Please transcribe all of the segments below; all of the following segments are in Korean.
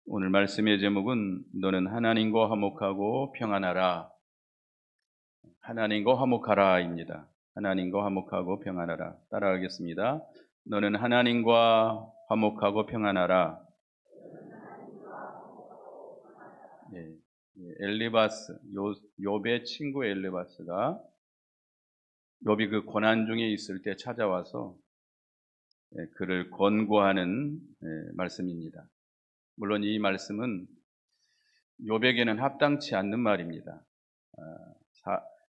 오늘 말씀의 제목은 너는 하나님과 화목하고 평안하라. 하나님과 화목하라입니다. 하나님과 화목하고 평안하라. 따라하겠습니다. 너는 하나님과 화목하고 평안하라. 예, 엘리바스, 욥의 친구 엘리바스가 욥이 그 고난 중에 있을 때 찾아와서 그를 권고하는 말씀입니다. 물론 이 말씀은 욥에게는 합당치 않는 말입니다.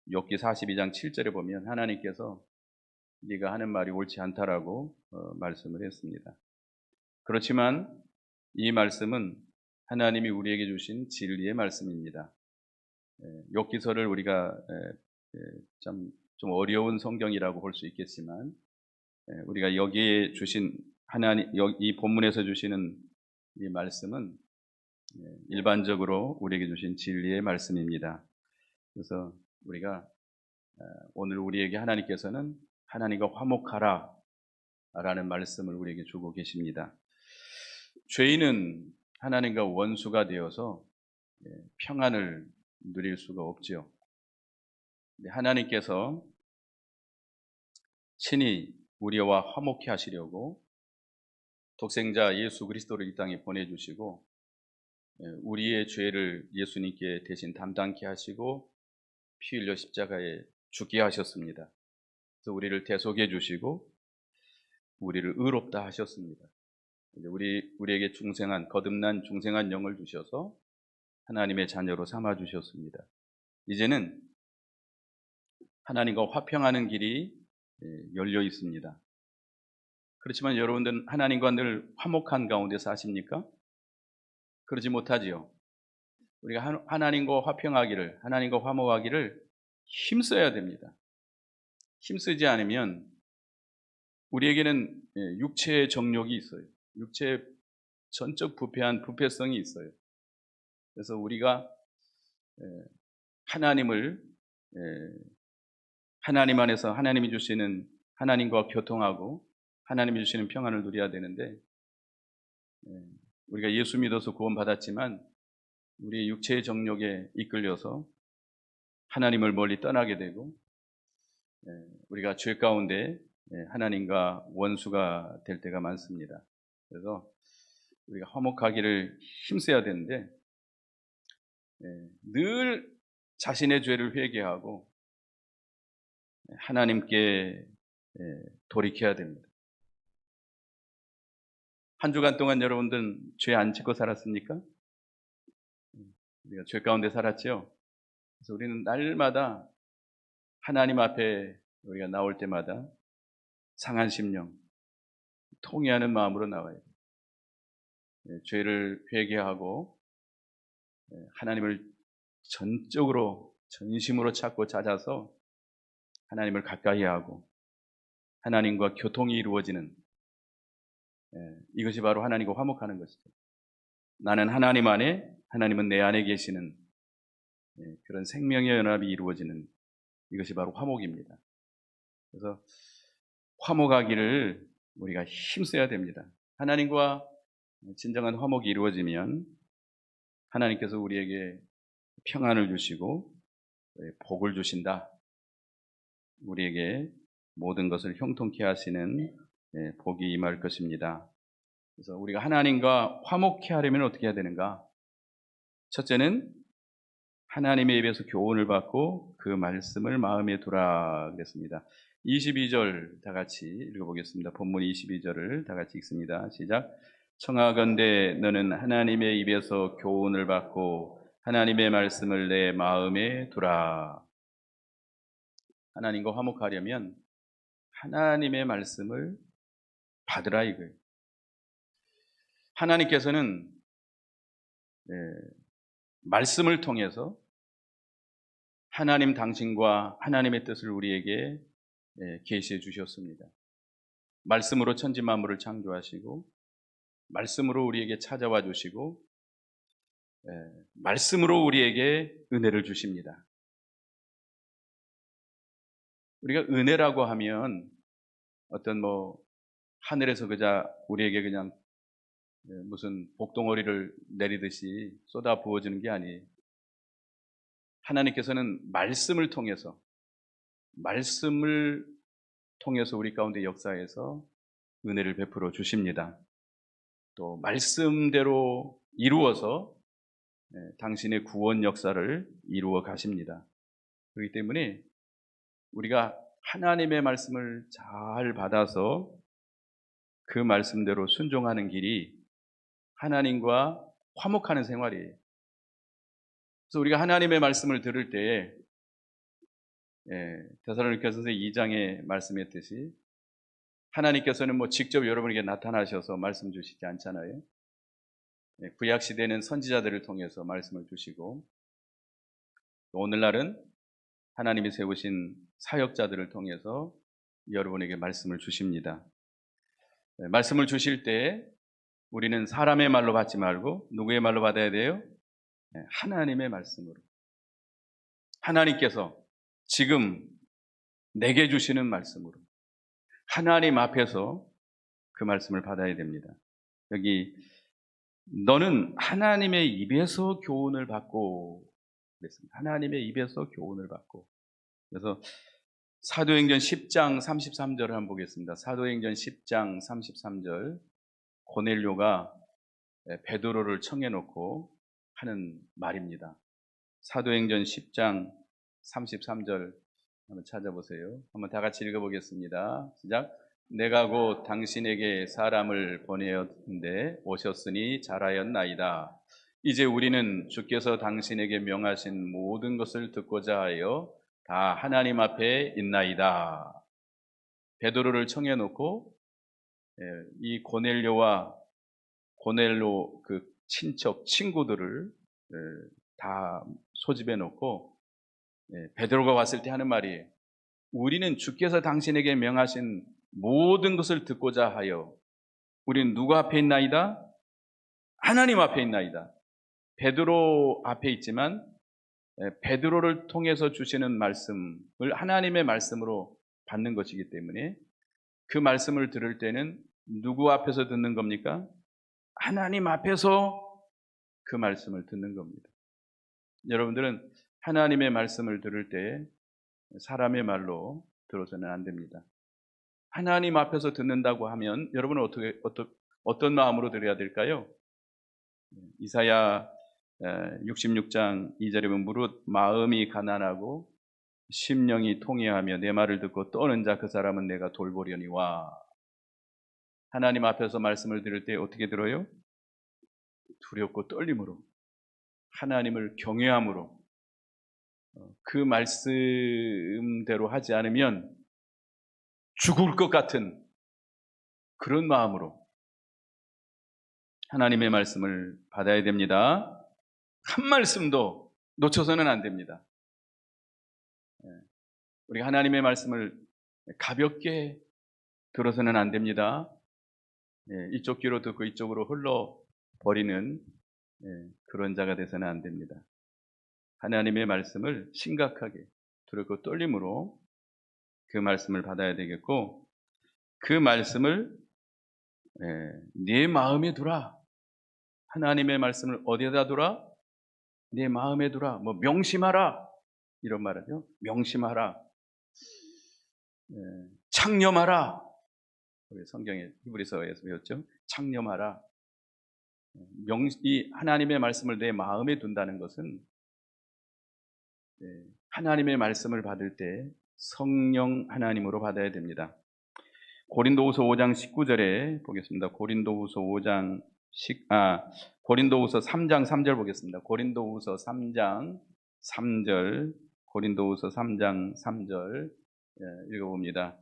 욥기 42장 7절에 보면 하나님께서 네가 하는 말이 옳지 않다라고 말씀을 했습니다. 그렇지만 이 말씀은 하나님이 우리에게 주신 진리의 말씀입니다. 욥기서를 우리가 참 좀 어려운 성경이라고 볼 수 있겠지만 우리가 여기에 주신 이 본문에서 주시는 이 말씀은 일반적으로 우리에게 주신 진리의 말씀입니다. 그래서 우리가 오늘 우리에게 하나님께서는 하나님과 화목하라 라는 말씀을 우리에게 주고 계십니다. 죄인은 하나님과 원수가 되어서 평안을 누릴 수가 없지요. 하나님께서 친히 우리와 화목케 하시려고 독생자 예수 그리스도를 이 땅에 보내주시고 우리의 죄를 예수님께 대신 담당케 하시고 피 흘려 십자가에 죽게 하셨습니다. 그래서 우리를 대속해 주시고 우리를 의롭다 하셨습니다. 우리에게 거듭난 중생한 영을 주셔서 하나님의 자녀로 삼아 주셨습니다. 이제는 하나님과 화평하는 길이 열려 있습니다. 그렇지만 여러분들은 하나님과 늘 화목한 가운데 사십니까? 그러지 못하지요. 우리가 하나님과 화평하기를, 하나님과 화목하기를 힘써야 됩니다. 힘쓰지 않으면 우리에게는 육체의 정욕이 있어요. 육체의 전적 부패성이 있어요. 그래서 우리가 하나님을 하나님 안에서 하나님이 주시는 하나님과 교통하고 하나님이 주시는 평안을 누려야 되는데 우리가 예수 믿어서 구원받았지만 우리의 육체의 정욕에 이끌려서 하나님을 멀리 떠나게 되고 우리가 죄 가운데 하나님과 원수가 될 때가 많습니다. 그래서 우리가 화목하기를 힘써야 되는데 늘 자신의 죄를 회개하고 하나님께 돌이켜야 됩니다. 한 주간 동안 여러분들은 죄 안 짓고 살았습니까? 우리가 죄 가운데 살았죠. 그래서 우리는 날마다 하나님 앞에 우리가 나올 때마다 상한 심령, 통회하는 마음으로 나와야 돼요. 죄를 회개하고 하나님을 전적으로 전심으로 찾고 찾아서 하나님을 가까이 하고 하나님과 교통이 이루어지는 이것이 바로 하나님과 화목하는 것이죠. 나는 하나님 안에, 하나님은 내 안에 계시는 그런 생명의 연합이 이루어지는 이것이 바로 화목입니다. 그래서 화목하기를 우리가 힘써야 됩니다. 하나님과 진정한 화목이 이루어지면 하나님께서 우리에게 평안을 주시고 복을 주신다. 우리에게 모든 것을 형통케 하시는 복이 임할 것입니다. 그래서 우리가 하나님과 화목케 하려면 어떻게 해야 되는가? 첫째는 하나님의 입에서 교훈을 받고 그 말씀을 마음에 두라 그랬습니다. 22절 다 같이 읽어보겠습니다. 본문 22절을 다 같이 읽습니다. 시작. 청하건대 너는 하나님의 입에서 교훈을 받고 하나님의 말씀을 내 마음에 두라. 하나님과 화목하려면 하나님의 말씀을 받으라 이거예요. 하나님께서는 말씀을 통해서 하나님 당신과 하나님의 뜻을 우리에게 계시해 주셨습니다. 말씀으로 천지 만물을 창조하시고 말씀으로 우리에게 찾아와 주시고 말씀으로 우리에게 은혜를 주십니다. 우리가 은혜라고 하면 어떤 하늘에서 우리에게 그냥 무슨 복덩어리를 내리듯이 쏟아 부어지는 게 아니에요. 하나님께서는 말씀을 통해서 우리 가운데 역사해서 은혜를 베풀어 주십니다. 또 말씀대로 이루어서 당신의 구원 역사를 이루어 가십니다. 그렇기 때문에 우리가 하나님의 말씀을 잘 받아서 그 말씀대로 순종하는 길이 하나님과 화목하는 생활이에요. 그래서 우리가 하나님의 말씀을 들을 때에 데살로니가전서 2장에 말씀했듯이 하나님께서는 뭐 직접 여러분에게 나타나셔서 말씀 주시지 않잖아요. 구약 시대는 선지자들을 통해서 말씀을 주시고 오늘날은 하나님이 세우신 사역자들을 통해서 여러분에게 말씀을 주십니다. 말씀을 주실 때 우리는 사람의 말로 받지 말고 누구의 말로 받아야 돼요? 하나님의 말씀으로. 하나님께서 지금 내게 주시는 말씀으로 하나님 앞에서 그 말씀을 받아야 됩니다. 여기 너는 하나님의 입에서 교훈을 받고 그랬습니다. 하나님의 입에서 교훈을 받고. 그래서 사도행전 10장 33절을 한번 보겠습니다. 사도행전 10장 33절 고넬료가 베드로를 청해놓고 하는 말입니다. 사도행전 10장 33절 한번 찾아보세요. 한번 다 같이 읽어보겠습니다. 시작. 내가 곧 당신에게 사람을 보내었는데 오셨으니 잘하였나이다. 이제 우리는 주께서 당신에게 명하신 모든 것을 듣고자 하여 다 하나님 앞에 있나이다. 베드로를 청해놓고 이 고넬료 그 친척 친구들을 다 소집해 놓고 베드로가 왔을 때 하는 말이 우리는 주께서 당신에게 명하신 모든 것을 듣고자 하여 우리는 누구 앞에 있나이다? 하나님 앞에 있나이다. 베드로 앞에 있지만 베드로를 통해서 주시는 말씀을 하나님의 말씀으로 받는 것이기 때문에 그 말씀을 들을 때는 누구 앞에서 듣는 겁니까? 하나님 앞에서 그 말씀을 듣는 겁니다. 여러분들은 하나님의 말씀을 들을 때 사람의 말로 들어서는 안 됩니다. 하나님 앞에서 듣는다고 하면 여러분은 어떤 마음으로 들어야 될까요? 이사야 66장 2절에 보면 무릇 마음이 가난하고 심령이 통회하며 내 말을 듣고 떠는 자 그 사람은 내가 돌보려니와. 하나님 앞에서 말씀을 들을 때 어떻게 들어요? 두렵고 떨림으로, 하나님을 경외함으로, 그 말씀대로 하지 않으면 죽을 것 같은 그런 마음으로 하나님의 말씀을 받아야 됩니다. 한 말씀도 놓쳐서는 안 됩니다. 우리 하나님의 말씀을 가볍게 들어서는 안 됩니다. 이쪽 귀로 듣고 이쪽으로 흘러버리는 그런 자가 돼서는 안 됩니다. 하나님의 말씀을 심각하게 두렵고 떨림으로 그 말씀을 받아야 되겠고 그 말씀을 네 마음에 두라. 하나님의 말씀을 어디에다 두라? 네 마음에 두라. 뭐 명심하라. 이런 말은요. 명심하라. 창념하라. 우리 성경에 히브리서에서 배웠죠. 창념하라. 이 하나님의 말씀을 내 마음에 둔다는 것은 하나님의 말씀을 받을 때 성령 하나님으로 받아야 됩니다. 고린도후서 5장 19절에 보겠습니다. 고린도후서 3장 3절 보겠습니다. 고린도후서 3장 3절, 고린도후서 3장 3절 읽어봅니다.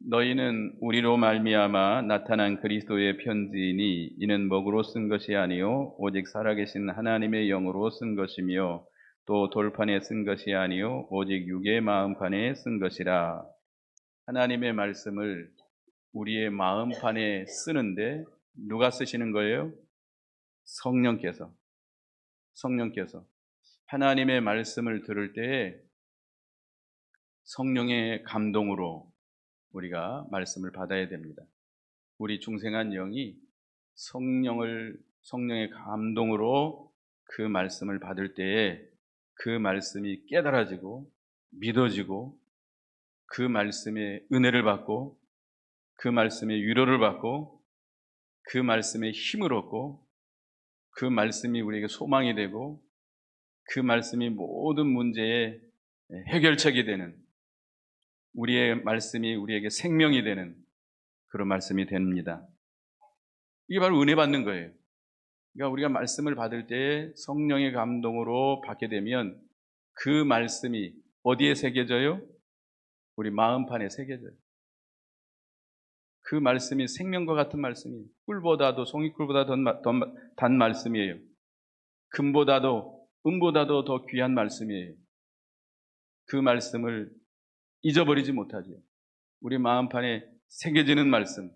너희는 우리로 말미암아 나타난 그리스도의 편지이니 이는 먹으로 쓴 것이 아니요 오직 살아계신 하나님의 영으로 쓴 것이며 또 돌판에 쓴 것이 아니요 오직 육의 마음판에 쓴 것이라. 하나님의 말씀을 우리의 마음판에 쓰는데 누가 쓰시는 거예요? 성령께서 하나님의 말씀을 들을 때에 성령의 감동으로 우리가 말씀을 받아야 됩니다. 우리 중생한 영이 성령의 감동으로 그 말씀을 받을 때에 그 말씀이 깨달아지고 믿어지고 그 말씀의 은혜를 받고 그 말씀의 위로를 받고 그 말씀의 힘을 얻고 그 말씀이 우리에게 소망이 되고 그 말씀이 모든 문제의 해결책이 되는, 우리의 말씀이 우리에게 생명이 되는 그런 말씀이 됩니다. 이게 바로 은혜 받는 거예요. 그러니까 우리가 말씀을 받을 때 성령의 감동으로 받게 되면 그 말씀이 어디에 새겨져요? 우리 마음판에 새겨져요. 그 말씀이 생명과 같은 말씀이, 꿀보다도 송이꿀보다 더 단 말씀이에요. 금보다도 은보다도 더 귀한 말씀이에요. 그 말씀을 잊어버리지 못하죠. 우리 마음판에 새겨지는 말씀.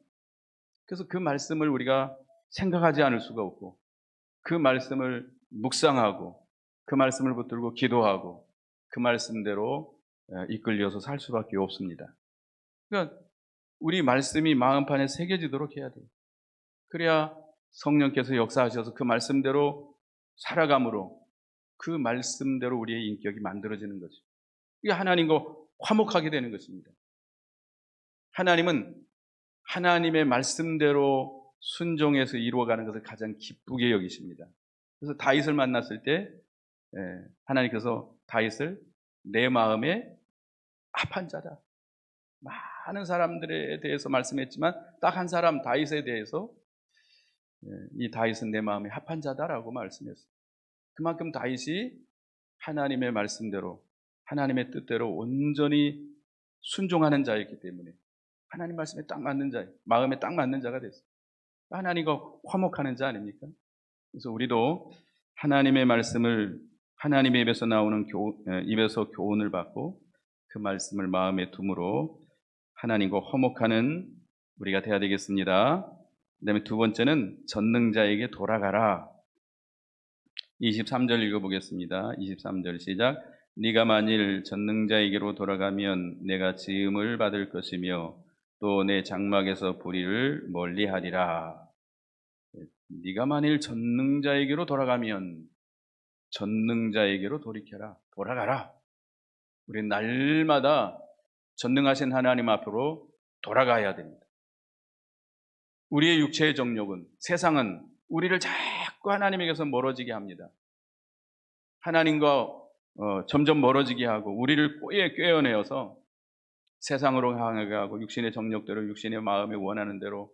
그래서 그 말씀을 우리가 생각하지 않을 수가 없고, 그 말씀을 묵상하고 그 말씀을 붙들고 기도하고 그 말씀대로 이끌려서 살 수밖에 없습니다. 그러니까 우리 말씀이 마음판에 새겨지도록 해야 돼요. 그래야 성령께서 역사하셔서 그 말씀대로 살아감으로 그 말씀대로 우리의 인격이 만들어지는 거죠. 이게 하나님과 화목하게 되는 것입니다. 하나님은 하나님의 말씀대로 순종해서 이루어가는 것을 가장 기쁘게 여기십니다. 그래서 다윗을 만났을 때 하나님께서 다윗을 내 마음에 합한 자다. 많은 사람들에 대해서 말씀했지만 딱 한 사람 다윗에 대해서 이 다윗은 내 마음에 합한 자다라고 말씀했어요. 그만큼 다윗이 하나님의 말씀대로 하나님의 뜻대로 온전히 순종하는 자였기 때문에 하나님 말씀에 딱 맞는 자, 마음에 딱 맞는 자가 됐어요. 하나님과 화목하는 자 아닙니까? 그래서 우리도 하나님의 말씀을 하나님의 입에서 나오는 입에서 교훈을 받고 그 말씀을 마음에 둠으로 하나님과 화목하는 우리가 되어야 되겠습니다. 그다음에 두 번째는 전능자에게 돌아가라. 23절 읽어보겠습니다. 23절 시작. 네가 만일 전능자에게로 돌아가면 내가 지음을 받을 것이며 또 내 장막에서 불의를 멀리하리라. 네가 만일 전능자에게로 돌아가면 전능자에게로 돌이켜라. 돌아가라. 우리 날마다 전능하신 하나님 앞으로 돌아가야 됩니다. 우리의 육체의 정욕은, 세상은 우리를 자꾸 하나님에게서 멀어지게 합니다. 하나님과 점점 멀어지게 하고 우리를 꿰어내어서 세상으로 향하게 하고 육신의 정욕대로 육신의 마음에 원하는 대로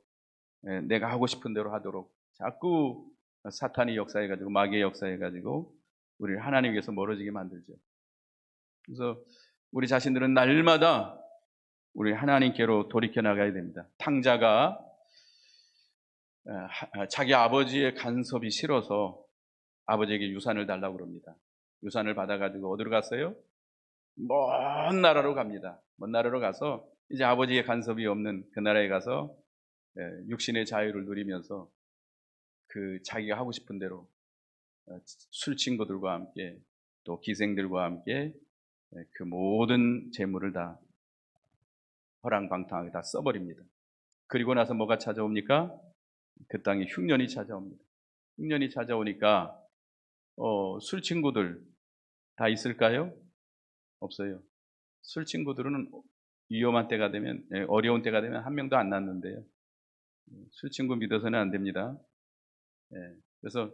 내가 하고 싶은 대로 하도록 자꾸 사탄이 역사해가지고 마귀의 역사해가지고 우리를 하나님께서 멀어지게 만들죠. 그래서 우리 자신들은 날마다 우리 하나님께로 돌이켜 나가야 됩니다. 탕자가 자기 아버지의 간섭이 싫어서 아버지에게 유산을 달라고 그럽니다. 유산을 받아가지고 어디로 갔어요? 먼 나라로 갑니다. 먼 나라로 가서 이제 아버지의 간섭이 없는 그 나라에 가서 육신의 자유를 누리면서 그 자기가 하고 싶은 대로 술 친구들과 함께 또 기생들과 함께 그 모든 재물을 다 허랑방탕하게 다 써버립니다. 그리고 나서 뭐가 찾아옵니까? 그 땅에 흉년이 찾아옵니다. 흉년이 찾아오니까 술 친구들 다 있을까요? 없어요. 술 친구들은 위험한 때가 되면, 어려운 때가 되면 한 명도 안 낳는데요. 술 친구 믿어서는 안 됩니다. 그래서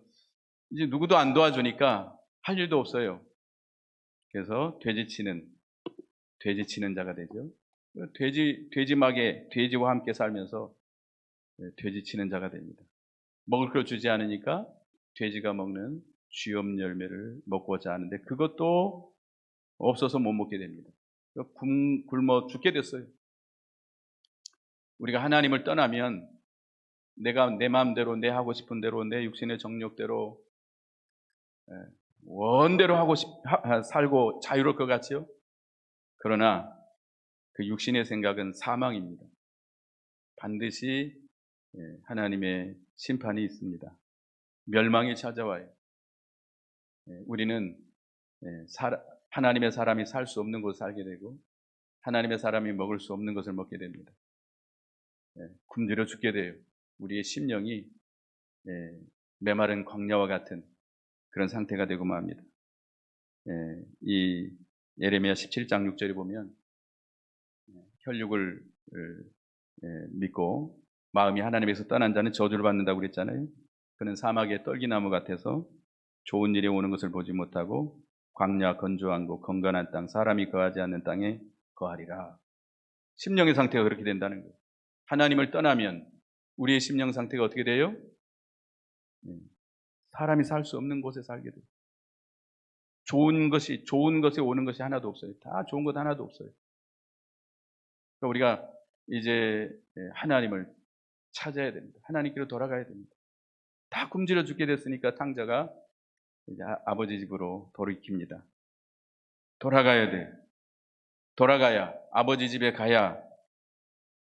이제 누구도 안 도와주니까 할 일도 없어요. 그래서 돼지 치는 자가 되죠. 돼지막에 돼지와 함께 살면서 돼지 치는 자가 됩니다. 먹을 걸 주지 않으니까 돼지가 먹는 쥐염 열매를 먹고자 하는데 그것도 없어서 못 먹게 됩니다. 굶어 죽게 됐어요. 우리가 하나님을 떠나면 내가 내 마음대로 내 하고 싶은 대로 내 육신의 정욕대로 원대로 살고 자유로울 것 같지요? 그러나 그 육신의 생각은 사망입니다. 반드시 하나님의 심판이 있습니다. 멸망이 찾아와요. 우리는 하나님의 사람이 살 수 없는 곳을 살게 되고 하나님의 사람이 먹을 수 없는 것을 먹게 됩니다. 굶주려 죽게 돼요. 우리의 심령이 메마른 광야와 같은 그런 상태가 되고 맙니다. 이 예레미야 17장 6절에 보면 혈육을 믿고 마음이 하나님에서 떠난 자는 저주를 받는다고 그랬잖아요. 그는 사막의 떨기나무 같아서 좋은 일이 오는 것을 보지 못하고 광야 건조한 곳 건건한 땅 사람이 거하지 않는 땅에 거하리라. 심령의 상태가 그렇게 된다는 거예요. 하나님을 떠나면 우리의 심령 상태가 어떻게 돼요? 사람이 살 수 없는 곳에 살게 돼요. 좋은 것에 오는 것이 하나도 없어요. 다 좋은 것 하나도 없어요. 그러니까 우리가 이제 하나님을 찾아야 됩니다. 하나님께로 돌아가야 됩니다. 다 굶주려 죽게 됐으니까 탕자가 이제 아버지 집으로 돌이킵니다. 돌아가야 돼. 돌아가야 아버지 집에 가야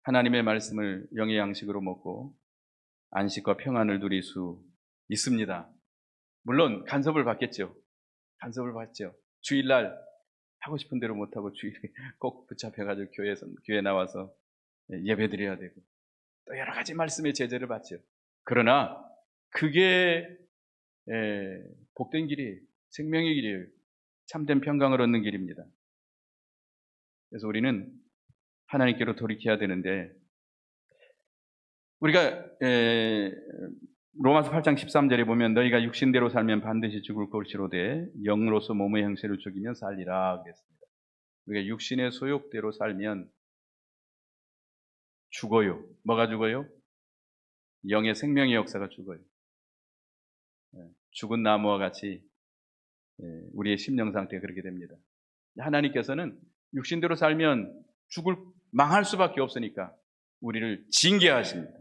하나님의 말씀을 영의 양식으로 먹고 안식과 평안을 누릴 수 있습니다. 물론 간섭을 받겠죠. 간섭을 받죠. 주일날 하고 싶은 대로 못하고 주일에 꼭 붙잡혀가지고 교회 나와서 예배드려야 되고 또 여러 가지 말씀의 제재를 받죠. 그러나 그게 복된 길이에요. 생명의 길이에요. 참된 평강을 얻는 길입니다. 그래서 우리는 하나님께로 돌이켜야 되는데 우리가 로마서 8장 13절에 보면 너희가 육신대로 살면 반드시 죽을 것이로되 영으로서 몸의 형체를 죽이면 살리라 그랬습니다. 우리가 육신의 소욕대로 살면 죽어요. 뭐가 죽어요? 영의 생명의 역사가 죽어요. 죽은 나무와 같이 우리의 심령 상태가 그렇게 됩니다. 하나님께서는 육신대로 살면 망할 수밖에 없으니까 우리를 징계하십니다.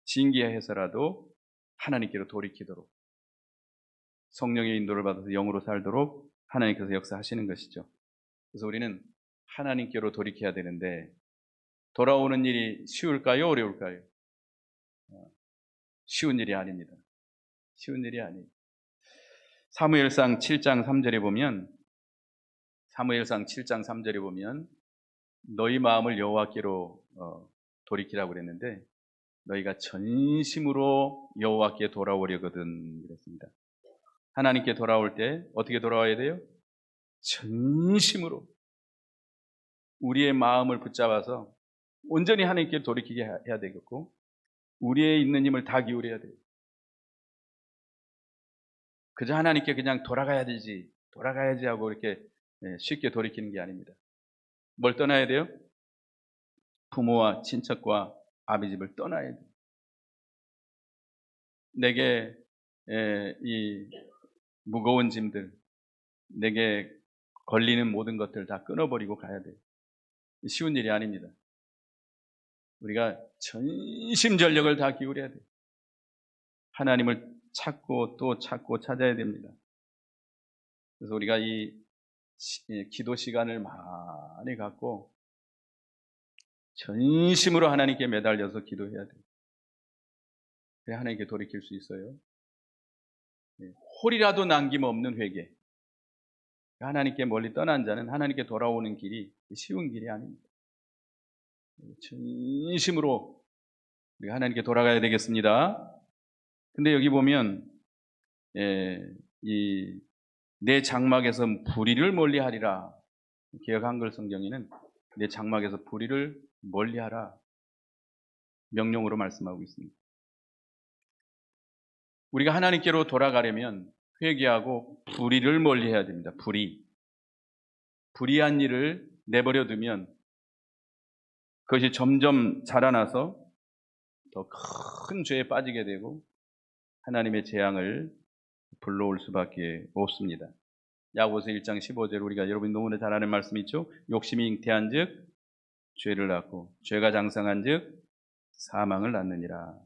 징계해서라도 하나님께로 돌이키도록 성령의 인도를 받아서 영으로 살도록 하나님께서 역사하시는 것이죠. 그래서 우리는 하나님께로 돌이켜야 되는데 돌아오는 일이 쉬울까요? 어려울까요? 쉬운 일이 아닙니다. 쉬운 일이 아니에요. 사무엘상 7장 3절에 보면 너희 마음을 여호와께로 돌이키라고 그랬는데 너희가 전심으로 여호와께 돌아오려거든 그랬습니다. 하나님께 돌아올 때 어떻게 돌아와야 돼요? 전심으로 우리의 마음을 붙잡아서 온전히 하나님께 돌이키게 해야 되겠고 우리의 있는 힘을 다 기울여야 돼요. 그저 하나님께 그냥 돌아가야지 하고 이렇게 쉽게 돌이키는 게 아닙니다. 뭘 떠나야 돼요? 부모와 친척과 아비 집을 떠나야 돼요. 내게 이 무거운 짐들, 내게 걸리는 모든 것들 다 끊어버리고 가야 돼요. 쉬운 일이 아닙니다. 우리가 전심전력을 다 기울여야 돼요. 하나님을 찾고 또 찾고 찾아야 됩니다. 그래서 우리가 이 기도 시간을 많이 갖고 전심으로 하나님께 매달려서 기도해야 돼요. 그래야 하나님께 돌이킬 수 있어요. 홀이라도 남김없는 회개. 하나님께 멀리 떠난 자는 하나님께 돌아오는 길이 쉬운 길이 아닙니다. 전심으로 우리가 하나님께 돌아가야 되겠습니다. 근데 여기 보면 내 장막에서 불의를 멀리하리라. 개역 한글 성경에는 내 장막에서 불의를 멀리하라 명령으로 말씀하고 있습니다. 우리가 하나님께로 돌아가려면 회개하고 불의를 멀리해야 됩니다. 불의한 일을 내버려 두면 그것이 점점 자라나서 더 큰 죄에 빠지게 되고 하나님의 재앙을 불러올 수밖에 없습니다. 야고보서 1장 15절 우리가 여러분이 너무나 잘 아는 말씀이 있죠. 욕심이 잉태한 즉 죄를 낳고 죄가 장성한 즉 사망을 낳느니라.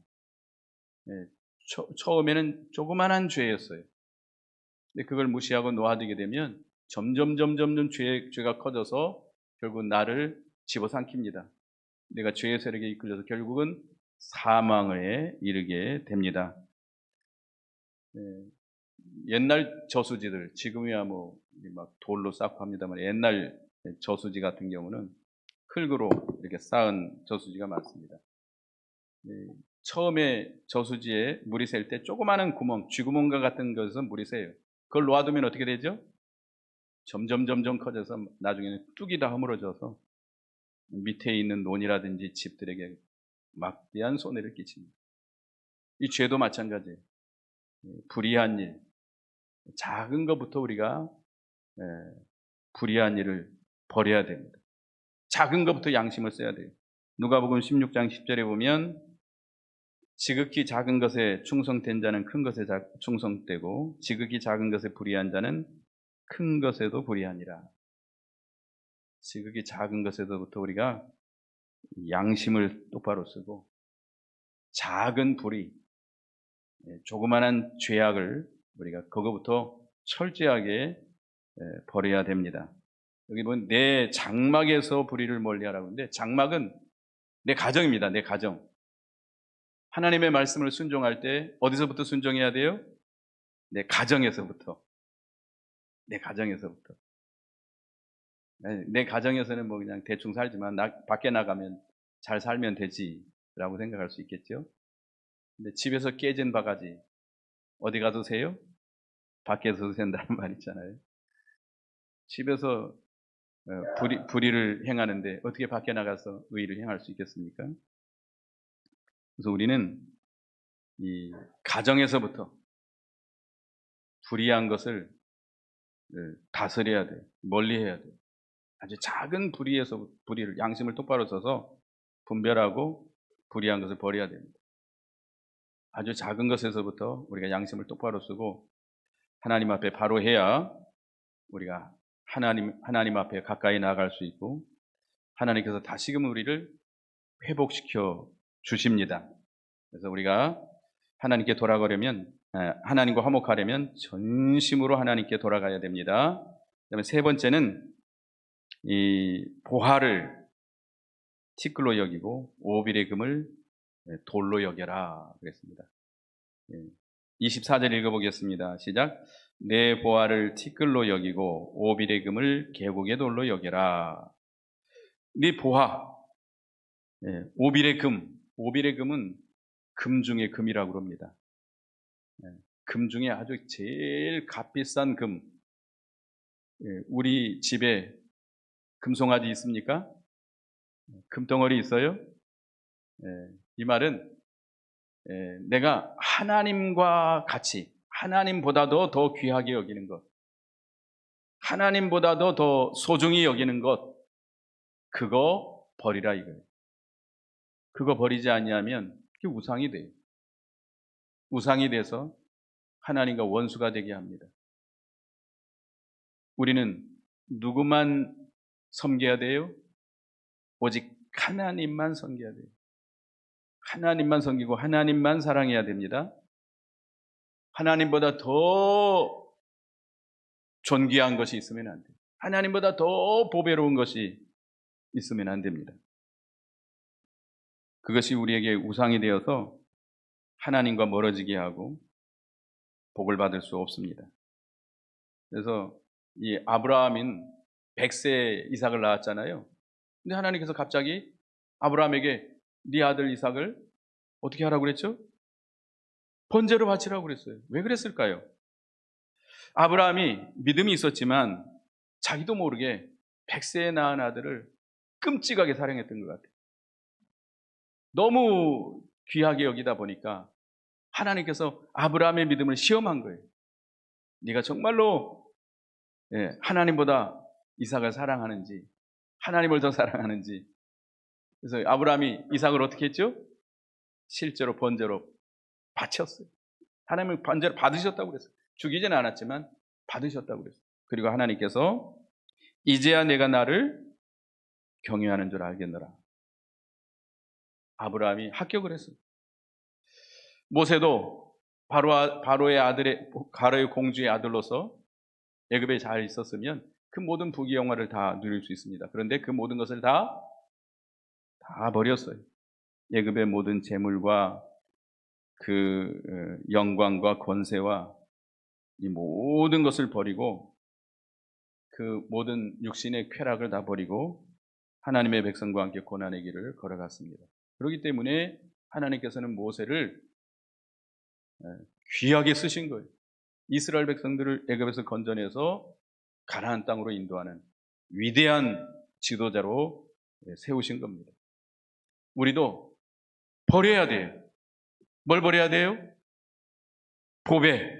처음에는 조그만한 죄였어요. 근데 그걸 무시하고 놓아두게 되면 점점 죄가 커져서 결국 나를 집어삼킵니다. 내가 죄의 세력에 이끌려서 결국은 사망에 이르게 됩니다. 옛날 저수지들, 지금이야 막 돌로 쌓고 합니다만 옛날 저수지 같은 경우는 흙으로 이렇게 쌓은 저수지가 많습니다. 처음에 저수지에 물이 셀 때 조그마한 구멍, 쥐구멍과 같은 것은 물이 새요. 그걸 놓아두면 어떻게 되죠? 점점 커져서 나중에는 뚝이 다 허물어져서 밑에 있는 논이라든지 집들에게 막대한 손해를 끼칩니다. 이 죄도 마찬가지예요. 불의한 일, 작은 것부터 우리가 불의한 일을 버려야 됩니다. 작은 것부터 양심을 써야 돼요. 누가복음 16장 10절에 보면 지극히 작은 것에 충성된 자는 큰 것에 충성되고 지극히 작은 것에 불의한 자는 큰 것에도 불의하니라. 지극히 작은 것에서부터 우리가 양심을 똑바로 쓰고 작은 불의, 조그만한 죄악을 우리가 그거부터 철저하게 버려야 됩니다. 여기 보면 내 장막에서 불의를 멀리하라고 하는데 장막은 내 가정입니다. 내 가정. 하나님의 말씀을 순종할 때 어디서부터 순종해야 돼요? 내 가정에서부터. 내 가정에서부터. 내 가정에서는 뭐 그냥 대충 살지만 밖에 나가면 잘 살면 되지라고 생각할 수 있겠죠. 근데 집에서 깨진 바가지 어디 가도 새요? 밖에서 샌다는 말 있잖아요. 집에서 불의를 행하는데 어떻게 밖에 나가서 의의를 행할 수 있겠습니까? 그래서 우리는 이 가정에서부터 불의한 것을 다스려야 돼요. 멀리해야 돼요. 아주 작은 불의를 양심을 똑바로 써서 분별하고 불의한 것을 버려야 됩니다. 아주 작은 것에서부터 우리가 양심을 똑바로 쓰고 하나님 앞에 바로 해야 우리가 하나님 앞에 가까이 나아갈 수 있고 하나님께서 다시금 우리를 회복시켜 주십니다. 그래서 우리가 하나님께 돌아가려면 하나님과 화목하려면 전심으로 하나님께 돌아가야 됩니다. 그다음에 세 번째는 이 보화를 티끌로 여기고 오빌의 금을 돌로 여겨라 그랬습니다. 24절 읽어보겠습니다. 시작. 내 보화를 티끌로 여기고 오빌의 금을 계곡의 돌로 여겨라. 네 보화, 오빌의 금. 오빌의 금은 금 중에 금이라고 합니다. 금 중에 아주 제일 값비싼 금. 우리 집에 금송아지 있습니까? 금덩어리 있어요? 이 말은 내가 하나님과 같이 하나님보다도 더 귀하게 여기는 것, 하나님보다도 더 소중히 여기는 것, 그거 버리라 이거예요. 그거 버리지 아니하면 그게 우상이 돼요. 우상이 돼서 하나님과 원수가 되게 합니다. 우리는 누구만 섬겨야 돼요? 오직 하나님만 섬겨야 돼요. 하나님만 섬기고 하나님만 사랑해야 됩니다. 하나님보다 더 존귀한 것이 있으면 안 돼요. 하나님보다 더 보배로운 것이 있으면 안 됩니다. 그것이 우리에게 우상이 되어서 하나님과 멀어지게 하고 복을 받을 수 없습니다. 그래서 이 아브라함인 100세 이삭을 낳았잖아요. 근데 하나님께서 갑자기 아브라함에게 네 아들 이삭을 어떻게 하라고 그랬죠? 번제로 바치라고 그랬어요. 왜 그랬을까요? 아브라함이 믿음이 있었지만 자기도 모르게 100세에 낳은 아들을 끔찍하게 사랑했던 것 같아요. 너무 귀하게 여기다 보니까 하나님께서 아브라함의 믿음을 시험한 거예요. 네가 정말로 하나님보다 이삭을 사랑하는지, 하나님을 더 사랑하는지. 그래서 아브라함이 이삭을 어떻게 했죠? 실제로 번제로 바쳤어요. 하나님은 번제로 받으셨다고 그랬어요. 죽이지는 않았지만 받으셨다고 그랬어요. 그리고 하나님께서 이제야 내가 나를 경외하는 줄 알겠노라. 아브라함이 합격을 했어요. 모세도 바로의 공주의 아들로서 애굽에 잘 있었으면 그 모든 부귀 영화를 다 누릴 수 있습니다. 그런데 그 모든 것을 다 버렸어요. 애굽의 모든 재물과 그 영광과 권세와 이 모든 것을 버리고 그 모든 육신의 쾌락을 다 버리고 하나님의 백성과 함께 고난의 길을 걸어갔습니다. 그렇기 때문에 하나님께서는 모세를 귀하게 쓰신 거예요. 이스라엘 백성들을 애굽에서 건져내서 가나안 땅으로 인도하는 위대한 지도자로 세우신 겁니다. 우리도 버려야 돼요. 뭘 버려야 돼요? 보배,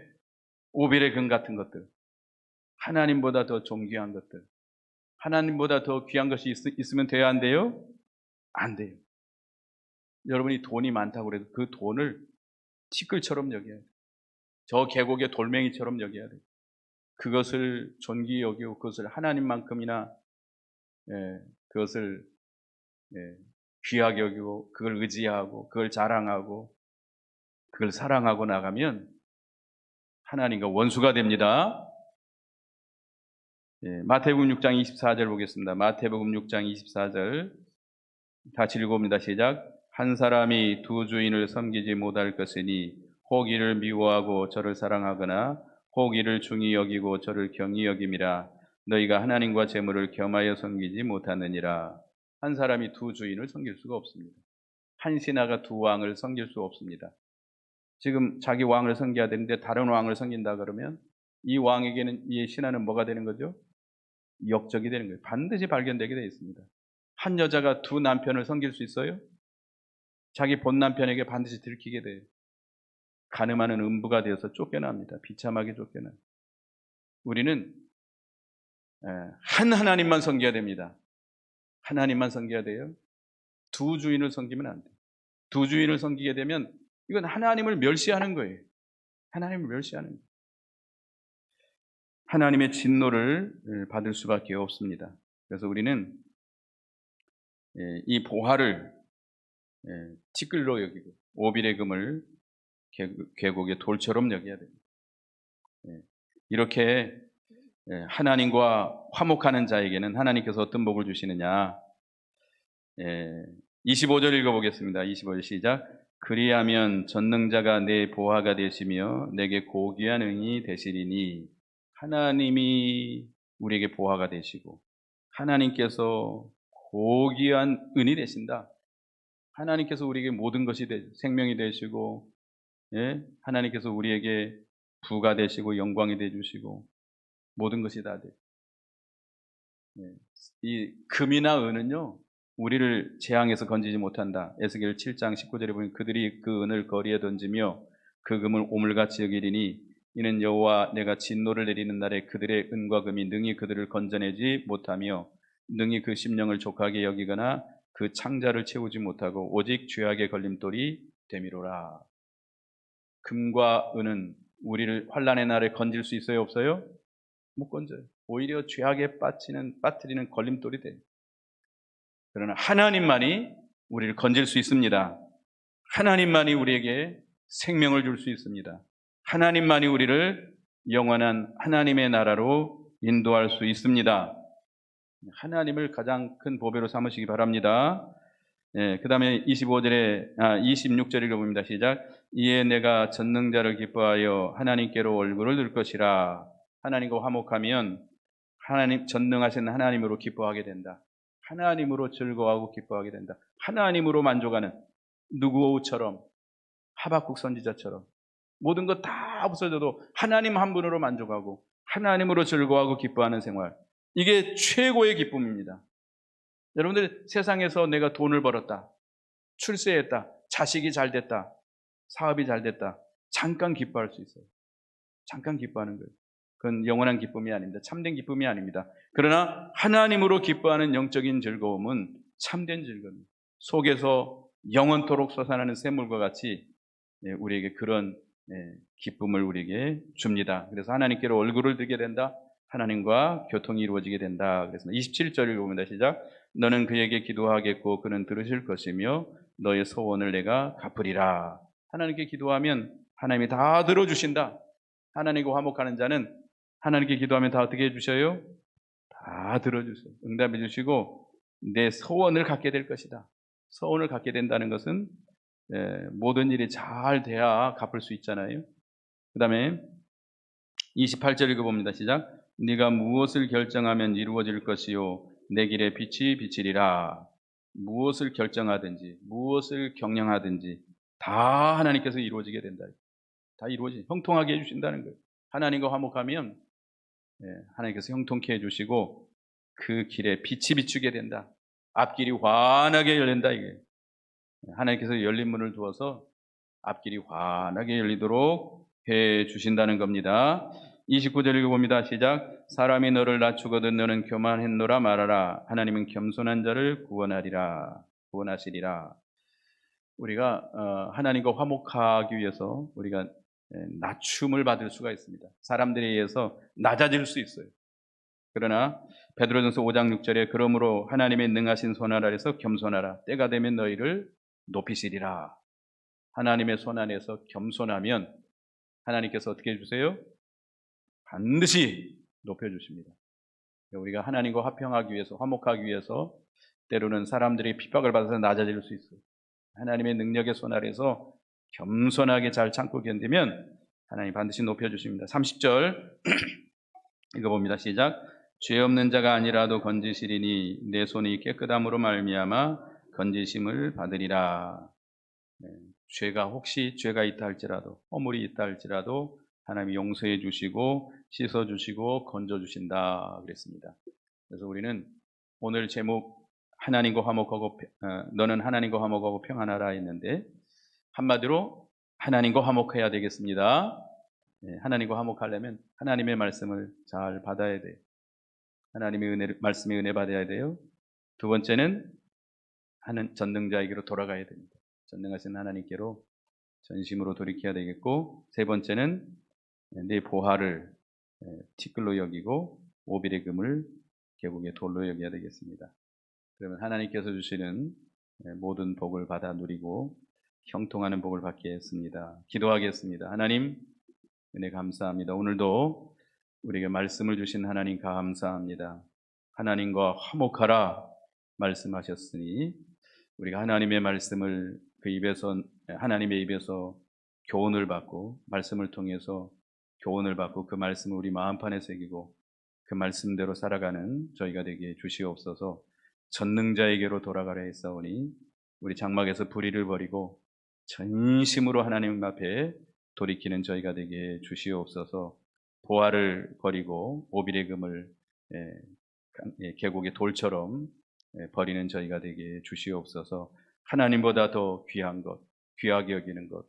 오벨의 금 같은 것들, 하나님보다 더 존귀한 것들, 하나님보다 더 귀한 것이 있으면 돼야 안 돼요? 안 돼요. 여러분이 돈이 많다고 해도 그 돈을 티끌처럼 여겨야 돼요. 저 계곡의 돌멩이처럼 여겨야 돼요. 그것을 존귀히 여기고 그것을 하나님만큼이나 그것을 귀하게 여기고 그걸 의지하고 그걸 자랑하고 그걸 사랑하고 나가면 하나님과 원수가 됩니다. 마태복음 6장 24절 보겠습니다. 마태복음 6장 24절 같이 읽어봅니다. 시작. 한 사람이 두 주인을 섬기지 못할 것이니 혹 이를 미워하고 저를 사랑하거나 혹 이를 중히 여기고 저를 경히 여김이라. 너희가 하나님과 재물을 겸하여 섬기지 못하느니라. 한 사람이 두 주인을 섬길 수가 없습니다. 한 신하가 두 왕을 섬길 수 없습니다. 지금 자기 왕을 섬겨야 되는데 다른 왕을 섬긴다 그러면 이 왕에게는 이 신하는 뭐가 되는 거죠? 역적이 되는 거예요. 반드시 발견되게 되어 있습니다. 한 여자가 두 남편을 섬길 수 있어요? 자기 본 남편에게 반드시 들키게 돼요. 간음하는 음부가 되어서 쫓겨납니다. 비참하게 쫓겨나요. 우리는 한 하나님만 섬겨야 됩니다. 하나님만 섬겨야 돼요. 두 주인을 섬기면 안 돼요. 두 주인을 섬기게 되면 이건 하나님을 멸시하는 거예요. 하나님을 멸시하는 거예요. 하나님의 진노를 받을 수밖에 없습니다. 그래서 우리는 이 보화를 티끌로 여기고 오빌의 금을 계곡의 돌처럼 여겨야 됩니다. 이렇게 하나님과 화목하는 자에게는 하나님께서 어떤 복을 주시느냐. 25절 읽어보겠습니다. 25절 시작. 그리하면 전능자가 내 보화가 되시며 내게 고귀한 응이 되시리니. 하나님이 우리에게 보화가 되시고 하나님께서 고귀한 은이 되신다. 하나님께서 우리에게 모든 것이 생명이 되시고 하나님께서 우리에게 부가 되시고 영광이 되주시고 모든 것이 다 돼요. 이 금이나 은은요 우리를 재앙에서 건지지 못한다. 에스겔 7장 19절에 보면 그들이 그 은을 거리에 던지며 그 금을 오물같이 여기리니 이는 여호와 내가 진노를 내리는 날에 그들의 은과 금이 능히 그들을 건져내지 못하며 능히 그 심령을 족하게 여기거나 그 창자를 채우지 못하고 오직 죄악의 걸림돌이 되미로라. 금과 은은 우리를 환난의 날에 건질 수 있어요, 없어요? 못 건져요. 오히려 죄악에 빠뜨리는 걸림돌이 돼요. 그러나 하나님만이 우리를 건질 수 있습니다. 하나님만이 우리에게 생명을 줄 수 있습니다. 하나님만이 우리를 영원한 하나님의 나라로 인도할 수 있습니다. 하나님을 가장 큰 보배로 삼으시기 바랍니다. 그 다음에 26절 읽어봅니다. 시작. 이에 내가 전능자를 기뻐하여 하나님께로 얼굴을 들 것이라. 하나님과 화목하면 하나님 전능하신 하나님으로 기뻐하게 된다. 하나님으로 즐거워하고 기뻐하게 된다. 하나님으로 만족하는 누구처럼 하박국 선지자처럼 모든 것 다 없어져도 하나님 한 분으로 만족하고 하나님으로 즐거워하고 기뻐하는 생활. 이게 최고의 기쁨입니다. 여러분들 세상에서 내가 돈을 벌었다, 출세했다, 자식이 잘 됐다, 사업이 잘 됐다. 잠깐 기뻐할 수 있어요. 잠깐 기뻐하는 거예요. 그건 영원한 기쁨이 아닙니다. 참된 기쁨이 아닙니다. 그러나 하나님으로 기뻐하는 영적인 즐거움은 참된 즐거움입니다. 속에서 영원토록 솟아나는 샘물과 같이 우리에게 그런 기쁨을 우리에게 줍니다. 그래서 하나님께로 얼굴을 들게 된다. 하나님과 교통이 이루어지게 된다. 그래서 27절을 읽어봅니다. 시작. 너는 그에게 기도하겠고 그는 들으실 것이며 너의 소원을 내가 갚으리라. 하나님께 기도하면 하나님이 다 들어주신다. 하나님과 화목하는 자는 하나님께 기도하면 다 어떻게 해주셔요? 다 들어주세요. 응답해 주시고 내 소원을 갖게 될 것이다. 소원을 갖게 된다는 것은 모든 일이 잘 돼야 갚을 수 있잖아요. 그 다음에 28절 읽어봅니다. 시작. 네가 무엇을 결정하면 이루어질 것이요 내 길에 빛이 비치리라. 무엇을 결정하든지 무엇을 경영하든지 다 하나님께서 이루어지게 된다. 다 이루어지 형통하게 해주신다는 거예요. 하나님과 화목하면 하나님께서 형통케 해주시고 그 길에 빛이 비추게 된다. 앞길이 환하게 열린다. 이게 하나님께서 열린 문을 두어서 앞길이 환하게 열리도록 해 주신다는 겁니다. 29절 읽어봅니다. 시작. 사람이 너를 낮추거든 너는 교만했노라 말하라. 하나님은 겸손한 자를 구원하시리라. 우리가 하나님과 화목하기 위해서 우리가 낮춤을 받을 수가 있습니다. 사람들에 의해서 낮아질 수 있어요. 그러나 베드로전서 5장 6절에 그러므로 하나님의 능하신 손 아래에서 겸손하라. 때가 되면 너희를 높이시리라. 하나님의 손 안에서 겸손하면 하나님께서 어떻게 해주세요? 반드시 높여주십니다. 우리가 하나님과 화평하기 위해서 화목하기 위해서 때로는 사람들이 핍박을 받아서 낮아질 수 있어요. 하나님의 능력의 손 아래서 겸손하게 잘 참고 견디면 하나님 반드시 높여주십니다. 30절 읽어봅니다. 시작. 죄 없는 자가 아니라도 건지시리니 내 손이 깨끗함으로 말미암아 건지심을 받으리라. 혹시 죄가 있다 할지라도 허물이 있다 할지라도 하나님이 용서해 주시고 씻어 주시고 건져 주신다 그랬습니다. 그래서 우리는 오늘 제목 하나님과 화목하고 너는 하나님과 화목하고 평안하라 했는데 한마디로 하나님과 화목해야 되겠습니다. 하나님과 화목하려면 하나님의 말씀을 잘 받아야 돼요. 하나님의 말씀의 은혜 받아야 돼요. 두 번째는 전능자에게로 돌아가야 됩니다. 전능하신 하나님께로 전심으로 돌이켜야 되겠고, 세 번째는 내 보화를 티끌로 여기고 오빌의 금을 계곡의 돌로 여겨야 되겠습니다. 그러면 하나님께서 주시는 모든 복을 받아 누리고 형통하는 복을 받겠습니다. 기도하겠습니다. 하나님 은혜 감사합니다. 오늘도 우리에게 말씀을 주신 하나님 감사합니다. 하나님과 화목하라 말씀하셨으니 우리가 하나님의 말씀을 하나님의 입에서 교훈을 받고 말씀을 통해서 교훈을 받고 그 말씀을 우리 마음판에 새기고 그 말씀대로 살아가는 저희가 되게 주시옵소서. 전능자에게로 돌아가려 했사오니 우리 장막에서 불의를 버리고 전심으로 하나님 앞에 돌이키는 저희가 되게 주시옵소서. 보화를 버리고 오빌의 금을 계곡의 돌처럼 버리는 저희가 되게 주시옵소서. 하나님보다 더 귀한 것, 귀하게 여기는 것,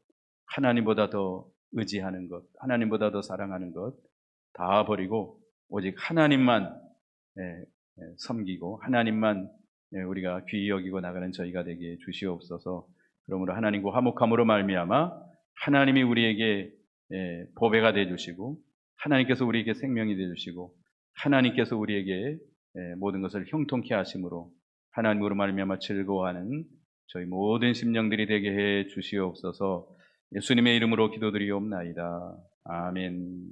하나님보다 더 의지하는 것, 하나님보다 더 사랑하는 것 다 버리고 오직 하나님만 섬기고 하나님만 우리가 귀히 여기고 나가는 저희가 되게 주시옵소서. 그러므로 하나님과 화목함으로 말미암아 하나님이 우리에게 보배가 되어주시고 하나님께서 우리에게 생명이 되어주시고 하나님께서 우리에게 모든 것을 형통케 하심으로 하나님으로 말미암아 즐거워하는 저희 모든 심령들이 되게 해 주시옵소서. 예수님의 이름으로 기도드리옵나이다. 아멘.